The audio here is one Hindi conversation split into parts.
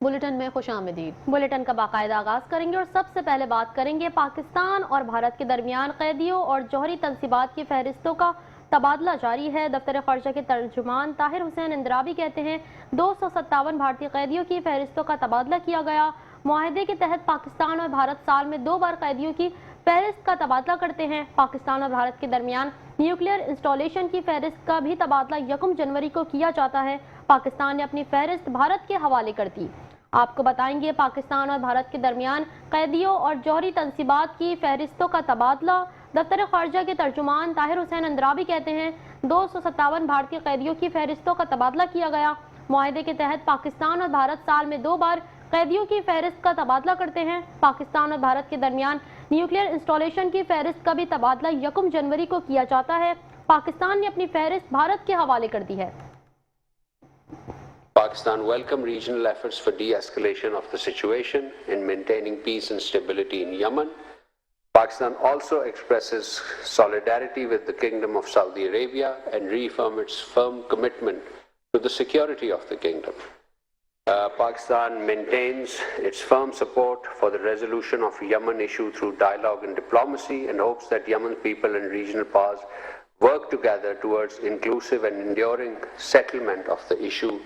बुलेटिन में खुशामदीद। बुलेटिन का बाकायदा आगाज करेंगे और सबसे पहले बात करेंगे पाकिस्तान और भारत के दरमियान कैदियों और जौहरी तनसीबात की फहरिस्तों का तबादला जारी है। दफ्तर खर्चा के तर्जुमान ताहिर हुसैन इंदिराबी कहते हैं 257 भारतीय कैदियों की फहरिस्तों का तबादला किया गया। मुआहदे के तहत पाकिस्तान और भारत साल में 2 बार कैदियों की फहरिस्त का तबादला करते हैं। पाकिस्तान और भारत के दरमियान न्यूक्लियर इंस्टॉलेशन की फहरिस्त का भी तबादला 1 जनवरी को किया जाता है। पाकिस्तान ने अपनी फहरिस्त भारत के हवाले कर दी। आपको बताएंगे पाकिस्तान और भारत के दरमियान कैदियों और जौहरी तनसीबात की फहरिस्तों का तबादला। दफ्तर खारजा के तर्जुमान ताहिर हुसैन इंदिराबी कहते हैं 257 भारतीय कैदियों की फहरिस्तों का तबादला किया गया। मुआहदे के तहत पाकिस्तान और भारत साल में 2 बार कैदियों की फहरिस्त का तबादला करते हैं। पाकिस्तान और भारत के दरमियान न्यूक्लियर इंस्टॉलेशन की फहरिस्त का भी तबादला 1 जनवरी को किया जाता है। पाकिस्तान ने अपनी फहरिस्त भारत के हवाले कर दी है। Pakistan welcomed regional efforts for de-escalation of the situation in maintaining peace and stability in Yemen. Pakistan also expresses solidarity with the Kingdom of Saudi Arabia and reaffirms its firm commitment to the security of the kingdom. Pakistan maintains its firm support for the resolution of Yemen issue through dialogue and diplomacy and hopes that Yemen's people and regional powers work together towards inclusive and enduring settlement of the issue,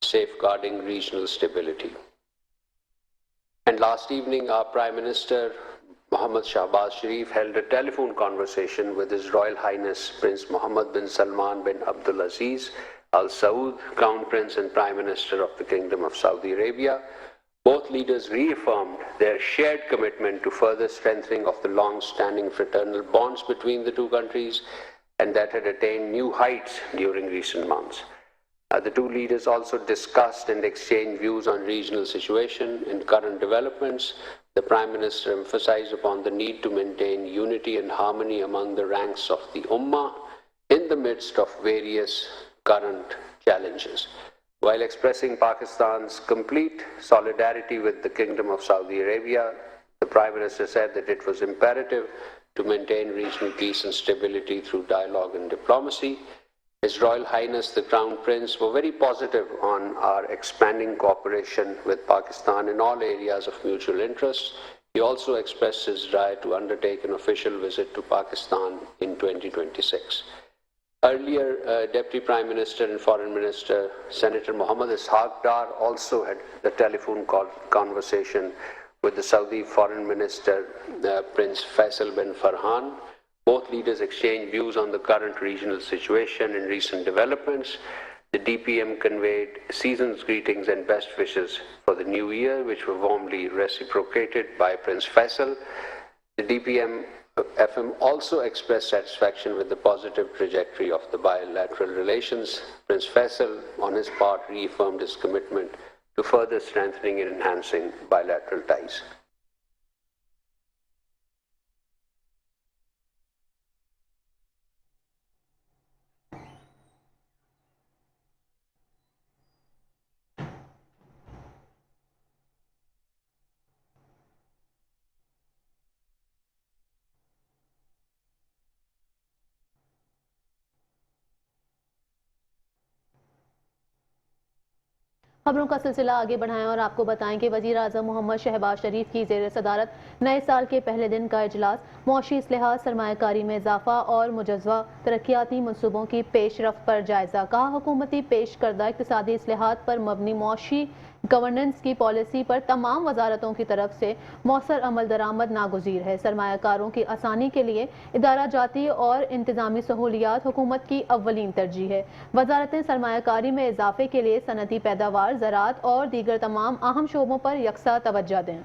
safeguarding regional stability. And last evening, our Prime Minister Mohammed Shahbaz Sharif held a telephone conversation with His Royal Highness Prince Mohammed bin Salman bin Abdul Aziz Al Saud, Crown Prince and Prime Minister of the Kingdom of Saudi Arabia. Both leaders reaffirmed their shared commitment to further strengthening of the long-standing fraternal bonds between the two countries and that had attained new heights during recent months. The two leaders also discussed and exchanged views on regional situation and current developments. The Prime Minister emphasized upon the need to maintain unity and harmony among the ranks of the Ummah in the midst of various current challenges. While expressing Pakistan's complete solidarity with the Kingdom of Saudi Arabia, the Prime Minister said that it was imperative to maintain regional peace and stability through dialogue and diplomacy. His Royal Highness the Crown Prince were very positive on our expanding cooperation with Pakistan in all areas of mutual interest. He also expressed his desire to undertake an official visit to Pakistan in 2026. Earlier, Deputy Prime Minister and Foreign Minister Senator Mohammad Ishaq Dar also had a telephone conversation with the Saudi Foreign Minister Prince Faisal bin Farhan. Both leaders exchanged views on the current regional situation and recent developments. The DPM conveyed season's greetings and best wishes for the new year, which were warmly reciprocated by Prince Faisal. The DPM-FM also expressed satisfaction with the positive trajectory of the bilateral relations. Prince Faisal, on his part, reaffirmed his commitment to further strengthening and enhancing bilateral ties. खबरों का सिलसिला आगे बढ़ाएं और आपको बताएं कि वजीर आज़म मोहम्मद शहबाज शरीफ की ज़ेर सदारत नए साल के पहले दिन का इजलास मौशी इस्लाहात सरमायाकारी में इजाफा और मुजव्वज़ा तरक्याती मनसूबों की पेशरफ पर जायजा। कहा हुकूमती पेश करदा इक़्तिसादी इस्लाहात पर मबनी मौशी गवर्नेंस की पॉलिसी पर तमाम वजारतों की तरफ से मौसर अमल दरामद नागुज़ीर है। सरमायाकारों की आसानी के लिए इदारा जाती और इंतजामी सहूलियात हुकूमत की अव्वलीन तरजीह है। वजारतें सरमायाकारी में इजाफे के लिए सनती पैदावार, ज़राअत और दीगर तमाम अहम शोबों पर यकसा तवज्जो दें।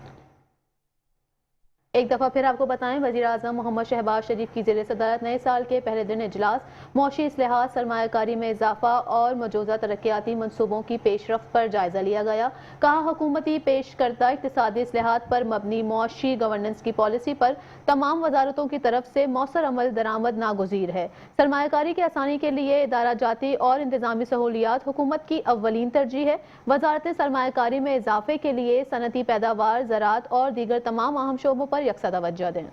एक दफ़ा फिर आपको बताएं, वज़ीर आज़म मोहम्मद शहबाज शरीफ की ज़ेर सदारत नए साल के पहले दिन इजलास मौशी इस्लाहात सरमायाकारी में इजाफा और मौजूदा तरक्याती मनसूबों की पेशरफ पर जायजा लिया गया। कहा हुकूमती पेश करदा इक़्तिसादी इस्लाहात पर मबनी मौशी गवर्नेंस की पॉलिसी पर तमाम वजारतों की तरफ से मौसर अमल दरामद नागुज़ीर है। सरमायाकारी की आसानी के लिए इदारा जाती और इंतजामी सहूलियात हुकूमत की अव्वलीन तरजीह है। वजारतें सरमायाकारी में इजाफे के लिए सनती पैदावार, ज़राअत और दीगर तमाम अहम शोबों पर यकसा तवज्जो दें।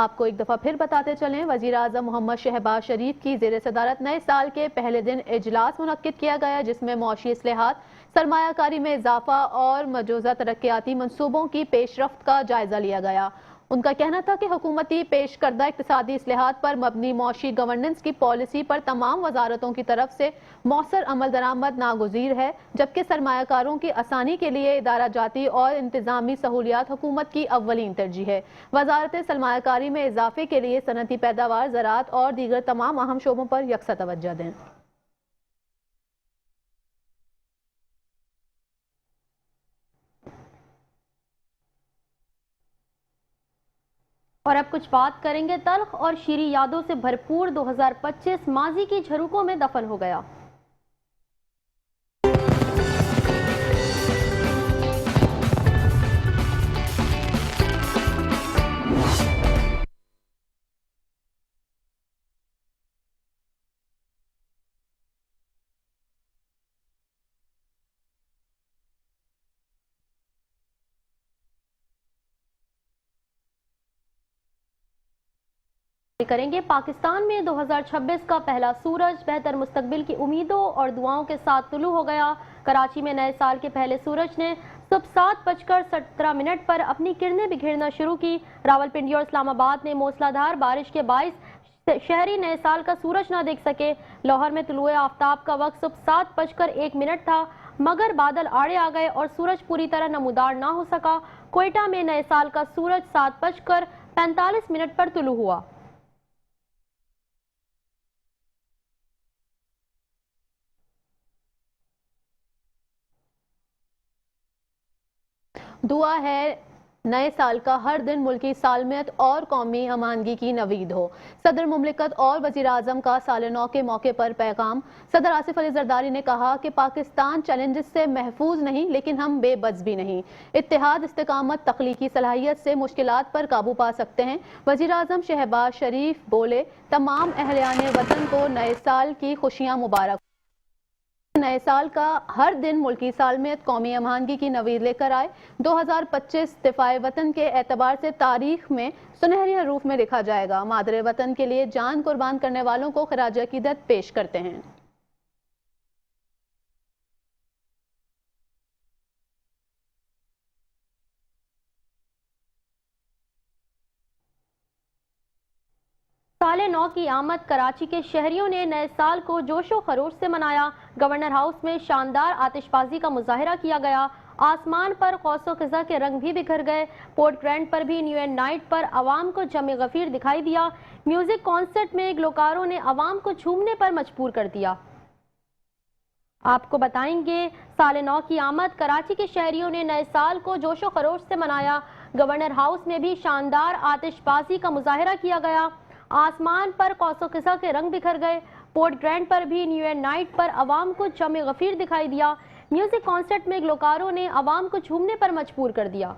आपको एक दफ़ा फिर बताते चलें, वज़ीर आज़म मोहम्मद शहबाज शरीफ की ज़ेर सदारत नए साल के पहले दिन इजलास मुनक्किद किया गया, जिसमें मौशी इस्लाहात, सरमायाकारी में इजाफा और मौजूदा तरक्याती मनसूबों की पेशरफ्त का जायजा लिया गया। उनका कहना था कि हुकूमती पेश करदा इक़्तिसादी इस्लाहात पर मबनी मौशी गवर्नेंस की पॉलिसी पर तमाम वजारतों की तरफ से मौसर अमल दरामद नागुज़ीर है, जबकि सरमायाकारों की आसानी के लिए इदारा जाती और इंतजामी सहूलियात हुकूमत की अव्वलीन तरजीह है। वजारत सरमायाकारी में इजाफे के लिए सनती पैदावार, ज़राअत और दीगर तमाम अहम शोबों पर यकसा तवज्जो दें। और अब कुछ बात करेंगे तल्ख और शीरी यादों से भरपूर 2025 माजी की झरोकों में दफन हो गया। करेंगे पाकिस्तान में 2026 का पहला सूरज बेहतर मुस्तकबिल की उम्मीदों और दुआओं के साथ तुलू हो गया। कराची में नए साल के पहले सूरज ने सुबह 7:17 पर अपनी किरणें बिखेरना शुरू की। रावलपिंडी और इस्लामाबाद में मूसलाधार बारिश के बाइस शहरी नए साल का सूरज न देख सके। लाहौर में तुलुए आफ्ताब का वक्त सुबह 7:01 था, मगर बादल आड़े आ गए और सूरज पूरी तरह नमूदार ना हो सका। कोयटा में नए साल का सूरज 7:45 पर तुलू हुआ। दुआ है नए साल का हर दिन मुल्की सालमियत और कौमी अमानगी की नवीद हो। सदर मुमलिकत और वज़ीर आज़म का साल नौ के मौके पर पैगाम। सदर आसिफ अली जरदारी ने कहा कि पाकिस्तान चैलेंजेस से महफूज नहीं, लेकिन हम बेबस भी नहीं। इत्तेहाद, इस्तिकामत, तख्लीकी सलाहियत से मुश्किलात पर काबू पा सकते हैं। वज़ीर आज़म शहबाज शरीफ बोले, तमाम अहलियाने वतन को नए साल की खुशियाँ मुबारक। नए साल का हर दिन मुल्की सालमियत, कौमी अमानगी की नवीद लेकर आए। 2025 दिफाए वतन के एतबार से तारीख में सुनहरी रूप में लिखा जाएगा। मादरे वतन के लिए जान कुर्बान करने वालों को खराज अकीदत पेश करते हैं। साले नौ की आमद कराची के शहरियों ने नए साल को जोशो खरोश से मनाया। गवर्नर हाउस में शानदार आतिशबाजी का मुजाहिरा किया गया। आसमान पर कौसो क़िज़ा के रंग भी बिखर गए। पोर्ट ग्रैंड पर भी न्यू ईयर नाइट पर आवाम को जमे गफीर दिखाई दिया। म्यूजिक कॉन्सर्ट में ग्लोकारों ने आवाम को झूमने पर मजबूर कर दिया। आपको बताएंगे, साले नौ की आमद कराची के शहरियों ने नए साल को जोशो खरोश से मनाया। गवर्नर हाउस में भी शानदार आतिशबाजी का मुजाहिरा किया गया। आसमान पर कौसो क़िज़ा के रंग बिखर गए। पोर्ट ग्रैंड पर भी न्यू ईयर नाइट पर आवाम को जमे गफीर दिखाई दिया। म्यूजिक कॉन्सर्ट में ग्लोकारों ने आवाम को झूमने पर मजबूर कर दिया।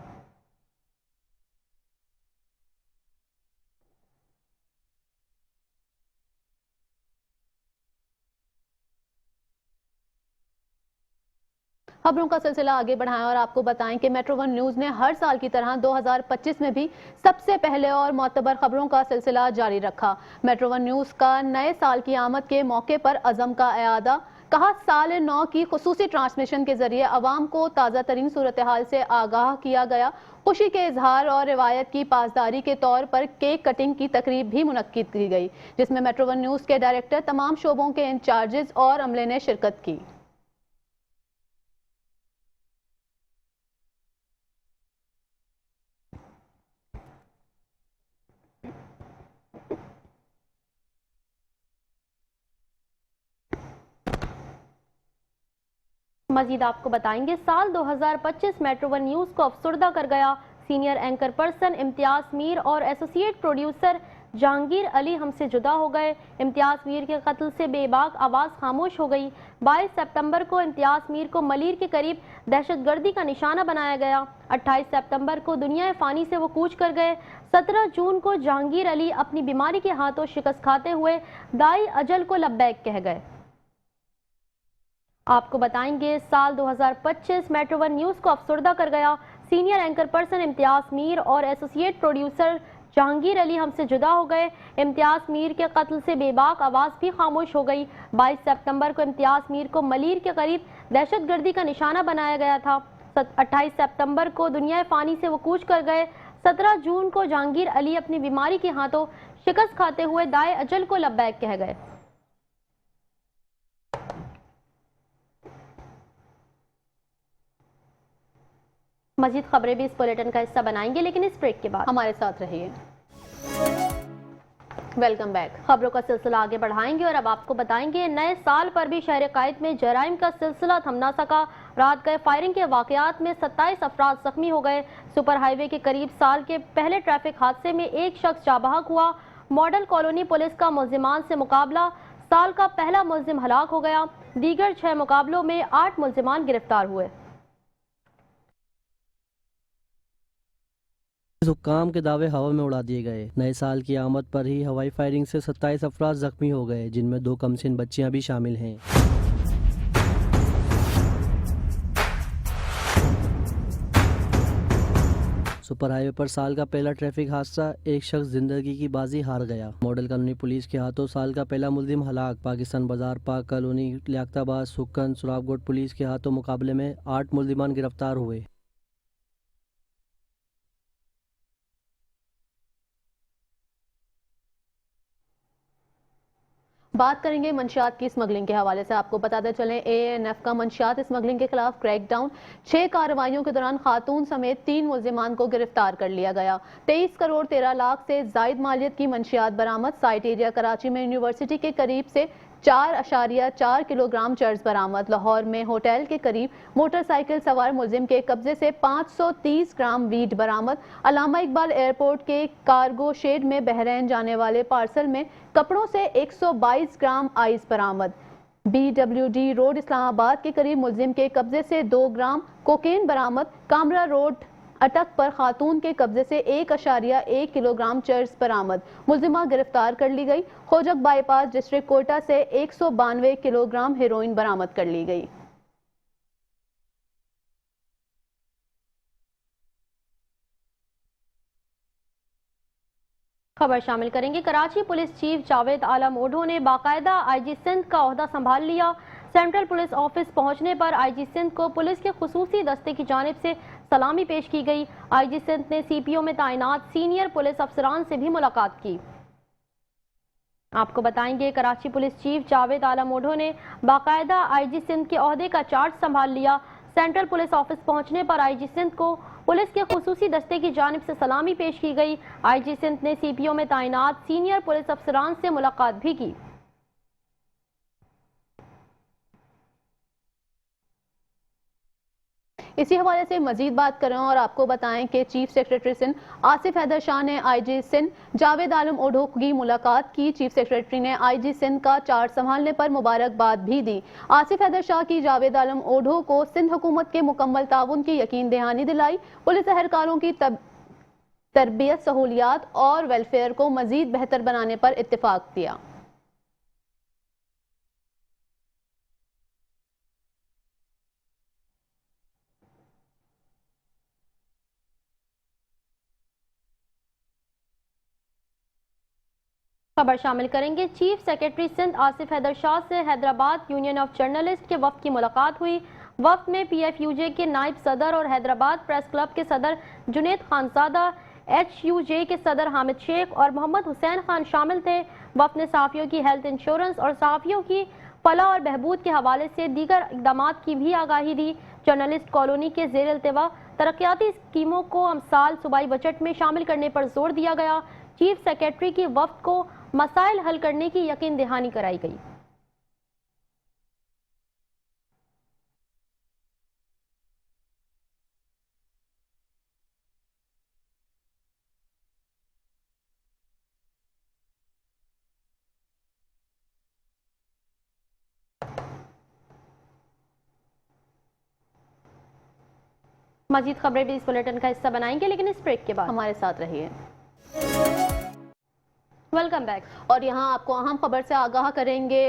खबरों का सिलसिला आगे बढ़ाएं और आपको बताएं कि मेट्रो वन न्यूज़ ने हर साल की तरह 2025 में भी सबसे पहले और मोतबर खबरों का सिलसिला जारी रखा। मेट्रो वन न्यूज़ का नए साल की आमद के मौके पर अज़म का एआदा। कहा, साल नौ की खुसूसी ट्रांसमिशन के जरिए अवाम को ताज़ा तरीन सूरत हाल से आगाह किया गया। खुशी के इजहार और रिवायत की पासदारी के तौर पर केक कटिंग की तकरीब भी मुनक्किद की गई, जिसमें मेट्रो वन न्यूज़ के डायरेक्टर, तमाम शोबों के इंचार्जेस और अमले ने शिरकत की। मजीद आपको बताएंगे, साल 2025 मेट्रो वन न्यूज़ को अफसरदा कर गया। Senior anchor person Imtiaz Mir और एसोसिएट प्रोड्यूसर जहांगीर अली हमसे जुदा हो गए। इम्तियाज मीर के कत्ल से बेबाक आवाज़ खामोश हो गई। 22 सितंबर को इम्तियाज मीर को मलीर के करीब दहशतगर्दी का निशाना बनाया गया। 28 सितंबर को दुनिया फ़ानी से वो कूच कर गए। 17 जून को जहांगीर अली अपनी बीमारी के हाथों शिकस्त खाते हुए दाई अजल को लब्बैक कह गए। आपको बताएंगे, साल 2025 मेट्रो वन न्यूज़ को अफसरदा कर गया। Senior anchor person Imtiaz Mir और एसोसिएट प्रोड्यूसर जहांगीर अली हमसे जुदा हो गए। इम्तियाज मीर के कत्ल से बेबाक आवाज़ भी खामोश हो गई। 22 सितंबर को इम्तियाज मीर को मलीर के करीब दहशतगर्दी का निशाना बनाया गया था। 28 सितंबर को दुनिया फ़ानी से वो कूच कर गए। 17 जून को जहांगीर अली अपनी बीमारी के हाथों शिकस्त खाते हुए दाए अजल को लब्बैक कह गए। मजीद खबरें भी इस बुलेटिन का हिस्सा बनाएंगे, लेकिन इस ब्रेक के बाद हमारे साथ रहिए। Welcome back. खबरों का सिलसिला आगे बढ़ाएंगे और अब आपको बताएंगे नए साल पर भी शहर कायद में जराइम का सिलसिला थम ना सका। रात गए फायरिंग के वाकयात में 27 अफराद जख्मी हो गए। सुपर हाईवे के करीब साल के पहले ट्रैफिक हादसे में एक शख्स जाबाहक हुआ। मॉडल कॉलोनी पुलिस का मुल्जिमान से मुकाबला, साल का पहला मुल्जिम हलाक हो गया। दीगर 6 मुकाबलों में 8 मुल्जिमान गिरफ्तार हुए। हुक्काम के दावे हवा में उड़ा दिए गए। नए साल की आमद पर ही हवाई फायरिंग से 27 अफराद जख्मी हो गए, जिनमें 2 कमसिन बच्चियां भी शामिल हैं। सुपर हाईवे पर साल का पहला ट्रैफिक हादसा, एक शख्स जिंदगी की बाजी हार गया। मॉडल कॉलोनी पुलिस के हाथों साल का पहला मुल्जिम हलाक। पाकिस्तान बाजार, पाक कॉलोनी, लियाकताबाद, सुक्कन, सुराबगोट पुलिस के हाथों मुकाबले में 8 मुल्जिमान गिरफ्तार हुए। बात करेंगे मंशियात की स्मगलिंग के हवाले से। आपको बताते चलें, AANF का मंशियात स्मगलिंग के खिलाफ क्रैकडाउन। 6 कार्रवाइयों के दौरान खातून समेत 3 मुल्जिमान को गिरफ्तार कर लिया गया। 23 करोड़ 13 लाख से जायद मालियत की मंशियात बरामद। साइट एरिया कराची में यूनिवर्सिटी के करीब से 4.4 किलोग्राम चर्स बरामद। लाहौर में होटल के करीब मोटरसाइकिल सवार मुल्जिम के कब्जे से 530 ग्राम वीड बरामद। अल्लामा इकबाल एयरपोर्ट के कार्गो शेड में बहरीन जाने वाले पार्सल में कपड़ों से 122 ग्राम आइस बरामद। BWD रोड इस्लामाबाद के करीब मुल्जिम के कब्जे से 2 ग्राम कोकेन बरामद। कामरा रोड अटक पर खातून के कब्जे से 1.1 किलोग्राम चर्स बरामद। मुल्जिमा गिरफ्तार कर ली गई। खोजक बाईपास डिस्ट्रिक्ट कोटा से 192 किलोग्राम हेरोइन बरामद कर ली गई। खबर शामिल करेंगे। कराची पुलिस चीफ जावेद आलम ओढो ने बाकायदा IG सिंध का ओहदा संभाल लिया। सेंट्रल पुलिस ऑफिस पहुंचने पर IG सिंध को पुलिस के खुसूसी दस्ते की जानिब से सलामी पेश की गई। IG सिंध ने CPO में तैनात सीनियर पुलिस अफसरान से भी मुलाकात की। आपको बताएंगे, कराची पुलिस चीफ जावेद आलम ओढो ने बाकायदा IG सिंध के ओहदे का चार्ज संभाल लिया। सेंट्रल पुलिस ऑफिस पहुंचने पर IG सिंध को पुलिस के खुसूसी दस्ते की जानिब से सलामी पेश की गई। IG सिंध ने CPO में तैनात सीनियर पुलिस अफसरान से मुलाकात भी की। इसी हवाले से मजीद बात करें और आपको बताएं कि चीफ सेक्रेटरी सिंध आसिफ हैदर शाह ने IG सिंध जावेद आलम ओढो की मुलाकात की। चीफ सेक्रेटरी ने IG सिंध का चार्ज संभालने पर मुबारकबाद भी दी। आसिफ हैदर शाह की जावेद आलम ओढो को सिंध हुकूमत के मुकम्मल ताउन की यकीन दहानी दिलाई। पुलिस एहलकारों की तरबियत, सहूलियात और वेलफेयर को मजीद बेहतर बनाने पर इत्तेफाक किया। खबर शामिल करेंगे। चीफ सेक्रेटरी सिंध आसिफ हैदर शाह से हैदराबाद यूनियन ऑफ जर्नलिस्ट के वफ्द की मुलाकात हुई। वफ्द में PFUJ के नायब सदर और हैदराबाद प्रेस क्लब के सदर जुनेद खानजादा, HUJ के सदर हामिद शेख और मोहम्मद हुसैन खान शामिल थे। वफ्द ने सहाफ़ियों की हेल्थ इंश्योरेंस और सहाफ़ियों की फलाह और बहबूद के हवाले से दीगर इक़दामात की भी आगाही दी। जर्नलिस्ट कॉलोनी के ज़ेर इल्तिवा तरक्याती स्कीमों को अमसाल सूबाई बजट में शामिल करने पर जोर दिया गया। चीफ सेक्रेटरी की वफ्द को मसाइल हल करने की यकीन दहानी कराई गई। मजीद खबरें भी इस बुलेटिन का हिस्सा बनाएंगे, लेकिन इस ब्रेक के बाद हमारे साथ रहिए। Welcome back. और यहाँ आपको अहम खबर से आगाह करेंगे।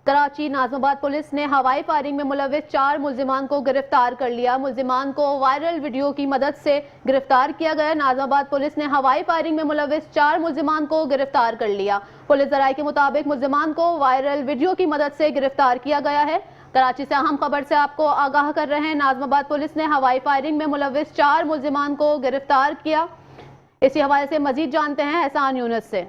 कराची नाज़िमाबाद पुलिस ने हवाई फायरिंग में मुलविस 4 मुल्जिमान को गिरफ्तार कर लिया। मुल्जिमान को वायरल वीडियो की मदद से गिरफ्तार किया गया। नाज़िमाबाद पुलिस ने हवाई फायरिंग में मुलविस 4 मुल्जिमान को गिरफ्तार कर लिया। पुलिस ज़राए के मुताबिक मुल्जिमान को वायरल वीडियो की मदद से गिरफ्तार किया गया है। कराची से अहम खबर से आपको आगाह कर रहे हैं। नाज़िमाबाद पुलिस ने हवाई फायरिंग में मुलविस 4 मुल्जिमान को गिरफ्तार किया। इसी हवाले से मजीद जानते हैं एहसान यूनुस से।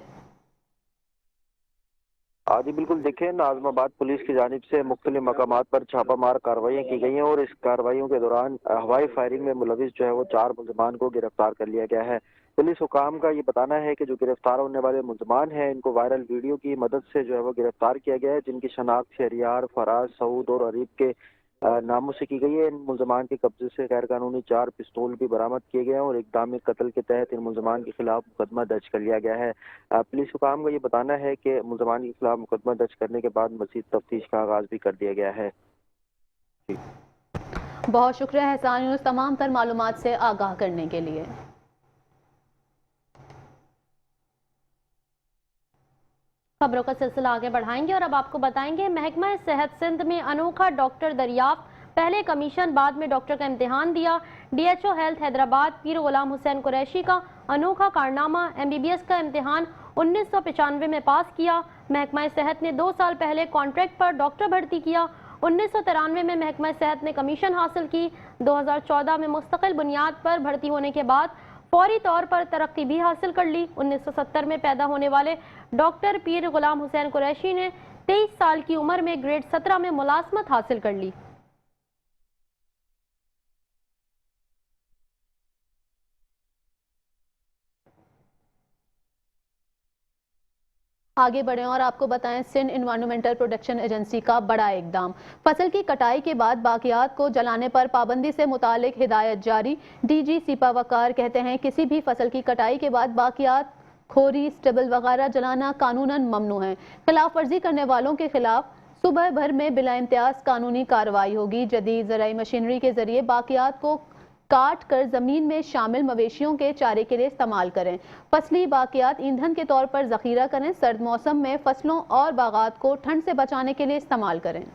हाँ जी बिल्कुल, देखें नाज़िमाबाद पुलिस की जानिब से मुख्तलिफ मकामात पर छापामार कार्रवाइयाँ की गई हैं और इस कार्रवाइयों के दौरान हवाई फायरिंग में मुलविस जो है वो 4 मुल्जिमान को गिरफ्तार कर लिया गया है। पुलिस हुकाम का ये बताना है कि जो गिरफ्तार होने वाले मुल्जिमान हैं इनको वायरल वीडियो की मदद से जो है वो गिरफ्तार किया गया है, जिनकी शनाख्त शहरियार, फराज, सऊद और अरीब के नामों से की गई है। इन मुल्जिमान के कब्जे से गैर कानूनी 4 पिस्तौल भी बरामद किए गए हैं और इक़दाम कत्ल के तहत इन मुल्जिमान के खिलाफ मुकदमा दर्ज कर लिया गया है। पुलिस हुकाम का ये बताना है कि मुल्जिमान के खिलाफ मुकदमा दर्ज करने के बाद मज़ीद तफ्तीश का आगाज भी कर दिया गया है। बहुत शुक्रिया एहसान यूनुस तमाम तर मालूमात से आगाह करने के लिए। खबरों का सिलसिला आगे बढ़ाएंगे और अब आपको बताएंगे महकमा सेहत सिंध में अनोखा डॉक्टर दरियाफ्त, पहले कमीशन बाद में डॉक्टर का इम्तिहान दिया। डीएचओ हेल्थ हैदराबाद पीर गुलाम हुसैन कुरैशी का अनोखा कारनामा, एमबीबीएस का इम्तिहान 1995 में पास किया। महकमा सेहत ने 2 साल पहले कॉन्ट्रैक्ट पर डॉक्टर भर्ती किया। 1993 में महकमा सेहत ने कमीशन हासिल की। 2014 में मुस्तकिल बुनियाद पर भर्ती होने के बाद फौरी तौर पर तरक्की भी हासिल कर ली। 1970 में पैदा होने वाले डॉक्टर पीर गुलाम हुसैन कुरैशी ने 23 साल की उम्र में ग्रेड 17 में मुलाजमत हासिल कर ली। आगे बढ़ें और आपको बताएं सिंध एनवायरमेंटल प्रोटेक्शन एजेंसी का बड़ा इकदाम। फसल की कटाई के बाद बाकियात को जलाने पर पाबंदी से मुतालिक हिदायत जारी। डीजी सिपा वकार कहते हैं किसी भी फसल की कटाई के बाद बाकियात, खोरी, स्टेबल वगैरह जलाना कानूनन ममनू है। खिलाफ वर्जी करने वालों के खिलाफ सुबह भर में बिला इम्तियाज कानूनी कार्रवाई होगी। जदीद ज़राई मशीनरी के जरिए बाकियात को काट कर जमीन में शामिल मवेशियों के चारे के लिए इस्तेमाल करें। फसली बाकियात ईंधन के तौर पर जखीरा करें। सर्द मौसम में फसलों और बागात को ठंड से बचाने के लिए इस्तेमाल करें।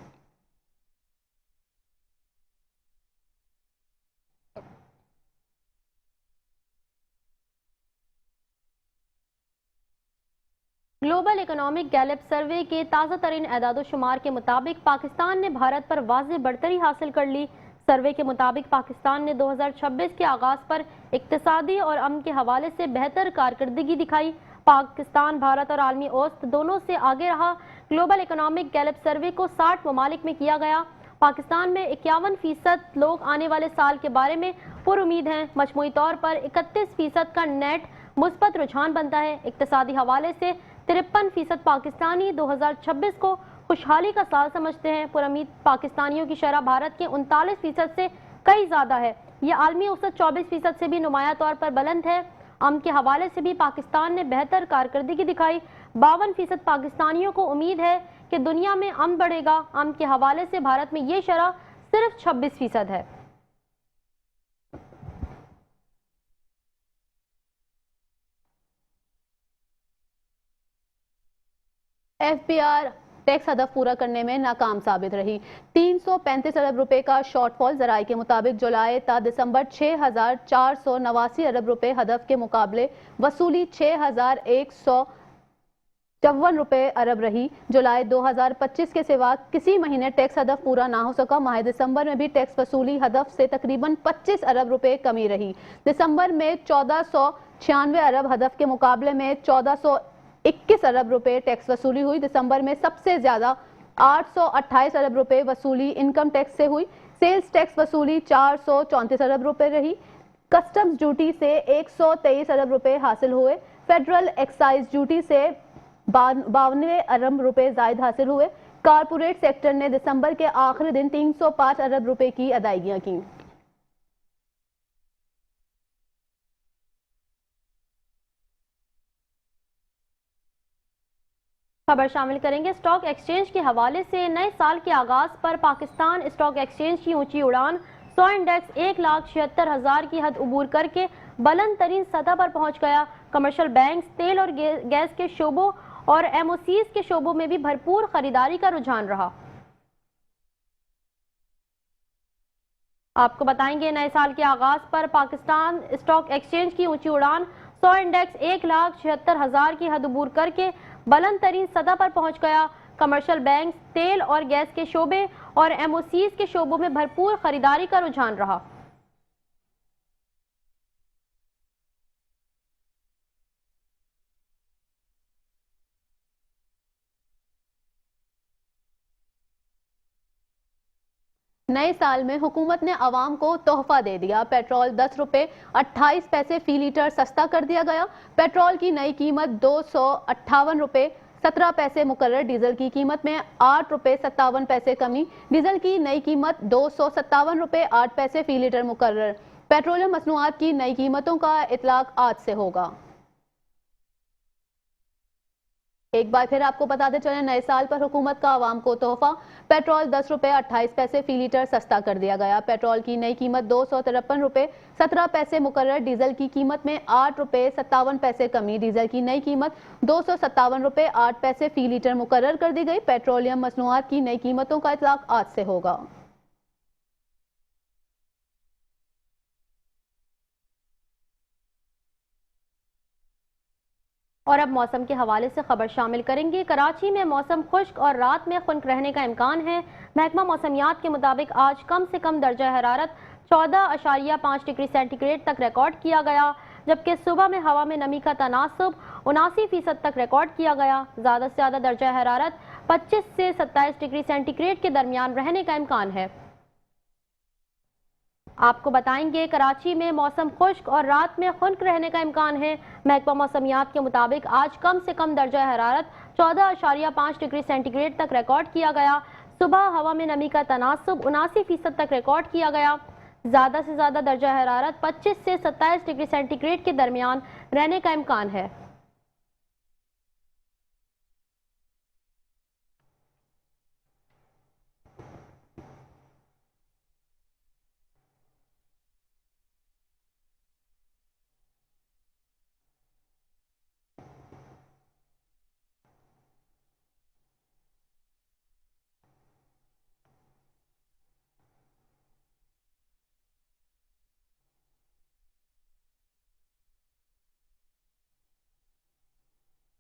ग्लोबल इकोनॉमिक गैलेप सर्वे के ताज़ा तरीन एदाद-ओ-शुमार के मुताबिक पाकिस्तान ने भारत पर वाज़ेह बढ़तरी हासिल कर ली। सर्वे के मुताबिक पाकिस्तान ने 2026 के आगाज पर इक्तिसादी और अमन के हवाले से बेहतर कारकर्दगी दिखाई। पाकिस्तान भारत और आलमी औसत दोनों से आगे रहा। ग्लोबल इकोनॉमिक गैलेप सर्वे को 60 ममालिक में किया गया। पाकिस्तान में 51% लोग आने वाले साल के बारे में पुरुमीद हैं। मजमूई तौर पर 31% का नेट मुस्बत रुझान बनता है। इक्तिसादी हवाले से 53% पाकिस्तानी 2026 को खुशहाली का साल समझते हैं। पुरुमीद पाकिस्तानियों की शरह भारत के 39% से कई ज्यादा है। यह आलमी औसत 24% से भी नुमाया तौर पर बुलंद है। अमन के हवाले से भी पाकिस्तान ने बेहतर कारकर्दगी दिखाई। 52% पाकिस्तानियों को उम्मीद है कि दुनिया में अमन बढ़ेगा। अमन के हवाले से भारत में ये शरह सिर्फ 26% है। एफबीआर टैक्स हदफ पूरा करने में नाकाम साबित रही। 335 अरब रुपए का शॉर्टफॉल। ज़राए के मुताबिक जुलाई ता दिसंबर 6,489 अरब रुपए हदफ के मुकाबले वसूली 6,154 रुपए अरब रही। जुलाई 2025 के सिवा किसी महीने टैक्स हदफ पूरा ना हो सका। माह दिसंबर में भी टैक्स वसूली हदफ से तकरीबन 25 अरब रुपए कमी रही। दिसंबर में 1496 अरब हदफ के मुकाबले में 1421 अरब रुपए टैक्स वसूली हुई। दिसंबर में सबसे ज्यादा 828 अरब रुपए वसूली इनकम टैक्स से हुई। सेल्स टैक्स वसूली 434 अरब रुपए रही। कस्टम्स ड्यूटी से 123 अरब रुपए हासिल हुए। फेडरल एक्साइज ड्यूटी से 92 अरब रुपए जायद हासिल हुए। कारपोरेट सेक्टर ने दिसंबर के आखिरी दिन 305 अरब रुपए की अदायगियां की। खबर शामिल करेंगे स्टॉक एक्सचेंज के हवाले से। नए साल के आगाज पर पाकिस्तान स्टॉक एक्सचेंज की ऊंची उड़ान। 100 इंडेक्स 1,76,000 की हद उबूर करके बुलंद तरीन सतह पर पहुंच गया। कमर्शियल बैंक, तेल और गैस के शोबों और एमओसीज के शोबों में भी भरपूर खरीदारी का रुझान रहा। आपको बताएंगे नए साल के आगाज पर पाकिस्तान स्टॉक एक्सचेंज की ऊंची उड़ान। 100 इंडेक्स 1,76,000 की हद अबूर करके बुलंद तरीन सतह पर पहुंच गया। कमर्शियल बैंक, तेल और गैस के शोबे और एमओसीज के शोबों में भरपूर खरीदारी का रुझान रहा। नए साल में हुकूमत ने आवाम को तोहफा दे दिया। पेट्रोल 10 रुपए 28 पैसे फी लीटर सस्ता कर दिया गया। पेट्रोल की नई कीमत 258 रुपए 17 पैसे मुकर्रर। डीजल की कीमत में 8 रुपए 57 पैसे कमी। डीजल की नई कीमत 257 रुपए 8 पैसे फी लीटर मुकर्रर। पेट्रोलियम मसनूआत की नई कीमतों का इतलाक आज से होगा। एक बार फिर आपको बताते चले, नए साल पर हुकूमत का आवाम को तोहफा। पेट्रोल 10 रुपए 28 पैसे फी लीटर सस्ता कर दिया गया। पेट्रोल की नई कीमत 253 रुपए 17 पैसे मुकर्रर। डीजल की कीमत में 8 रुपए 57 पैसे कमी। डीजल की नई कीमत 257 रुपए 8 पैसे फी लीटर मुकर्रर कर दी गई। पेट्रोलियम मसनूआत की नई कीमतों का इतलाक आज से होगा। और अब मौसम के हवाले से खबर शामिल करेंगे। कराची में मौसम खुश्क और रात में खुनक रहने का इम्कान है। महकमा मौसमियात के मुताबिक आज कम से कम दर्जा हरारत 14.5 डिग्री सेंटीग्रेड तक रिकॉर्ड किया गया, जबकि सुबह में हवा में नमी का तनासुब 79% तक रिकॉर्ड किया गया। ज़्यादा से ज़्यादा दर्जा हरारत 25 से 27 डिग्री सेंटीग्रेड के दरमियान रहने का इम्कान है। आपको बताएंगे कराची में मौसम खुश्क और रात में खुनक रहने का इम्कान है। महकमा मौसमियात के मुताबिक आज कम से कम दर्जा हरारत 14.5 डिग्री सेंटीग्रेड तक रिकॉर्ड किया गया। सुबह हवा में नमी का तनासुब 79% तक रिकॉर्ड किया गया। ज़्यादा से ज़्यादा दर्जा हरारत 25 से 27 डिग्री सेंटीग्रेड के दरमियान रहने का इम्कान है।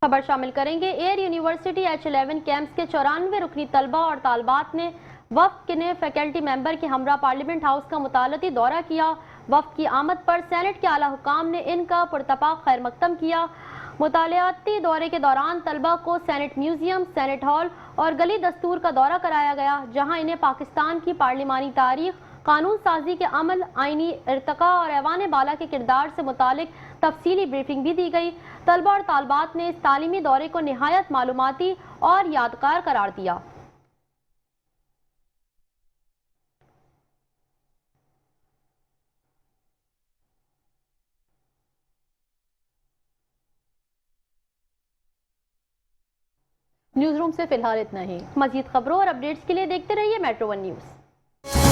खबर शामिल करेंगे। एयर यूनिवर्सिटी H11 कैंप्स के 94 रुकनी तलबा और तालबात ने वफ्द ने फैकल्टी मेंबर के हमरा पार्लियामेंट हाउस का मुतालती दौरा किया। वफ्द की आमद पर सेनेट के आला हुकाम ने इनका पुरतपाक खैर मकदम किया। मुतालियाती दौरे के दौरान तलबा को सेनेट म्यूजियम, सेनेट हॉल और गली दस्तूर का दौरा कराया गया, जहाँ इन्हें पाकिस्तान की पार्लिमानी तारीख, कानून साजी के अमल, आईनी इर्तका और ऐवान बाला के किरदार से मुतालिक तफसीली ब्रीफिंग भी दी गई। तलबा और तालबात ने इस तालीमी दौरे को निहायत मालूमाती और यादगार करार दिया। न्यूज़ रूम से फिलहाल इतना ही। मजीद खबरों और अपडेट्स के लिए देखते रहिए मेट्रो 1 न्यूज़।